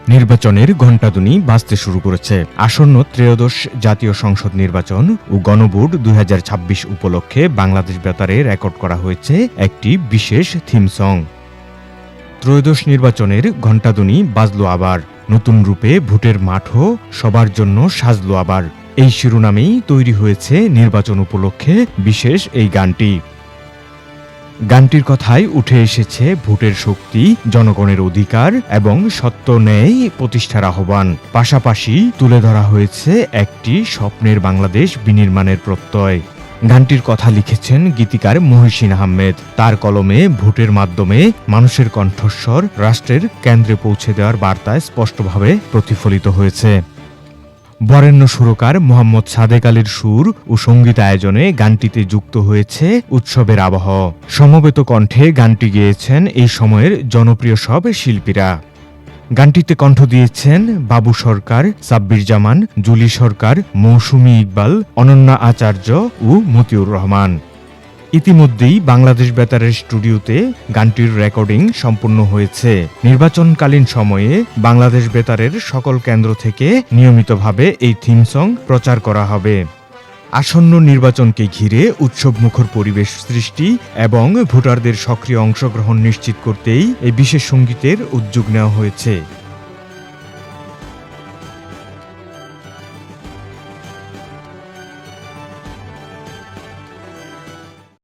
নির্বাচনের ঘণ্টাধ্বনি বাজতে শুরু করেছে। আসন্ন ত্রয়োদশ জাতীয় সংসদ নির্বাচন ও গণভোট ২০২৬ উপলক্ষে বাংলাদেশ বেতারে রেকর্ড করা হয়েছে একটি বিশেষ থিম সং। ত্রয়োদশ নির্বাচনের ঘণ্টাধ্বনি বাজলো আবার, নতুন রূপে ভোটের মাঠও সবার জন্য সাজলো আবার। এই শিরোনামেই তৈরি হয়েছে নির্বাচন উপলক্ষে বিশেষ এই গানটি। গানটির কথায় উঠে এসেছে ভোটের শক্তি, জনগণের অধিকার এবং সত্য ন্যায় প্রতিষ্ঠার আহ্বান। পাশাপাশি তুলে ধরা হয়েছে একটি স্বপ্নের বাংলাদেশ বিনির্মাণের প্রত্যয়। গানটির কথা লিখেছেন গীতিকার মহসিন আহমেদ। তার কলমে ভোটের মাধ্যমে মানুষের কণ্ঠস্বর রাষ্ট্রের কেন্দ্রে পৌঁছে দেওয়ার বার্তায় স্পষ্টভাবে প্রতিফলিত হয়েছে। বরেণ্য সুরকার মোহাম্মদ সাদেক আলীর সুর ও সঙ্গীত আয়োজনে গানটিতে যুক্ত হয়েছে উৎসবের আবহ। সমবেত কণ্ঠে গানটি গেয়েছেন এই সময়ের জনপ্রিয় সব শিল্পীরা। গানটিতে কণ্ঠ দিয়েছেন বাবু সরকার, সাব্বির জামান, জুলি সরকার, মৌসুমী ইকবাল, অনন্যা আচার্য ও মতিউর রহমান। ইতিমধ্যেই বাংলাদেশ বেতারের স্টুডিওতে গানটির রেকর্ডিং সম্পূর্ণ হয়েছে। নির্বাচনকালীন সময়ে বাংলাদেশ বেতারের সকল কেন্দ্র থেকে নিয়মিতভাবে এই থিম সং প্রচার করা হবে। আসন্ন নির্বাচনকে ঘিরে উৎসবমুখর পরিবেশ সৃষ্টি এবং ভোটারদের সক্রিয় অংশগ্রহণ নিশ্চিত করতেই এই বিশেষ সঙ্গীতের উদ্যোগ নেওয়া হয়েছে।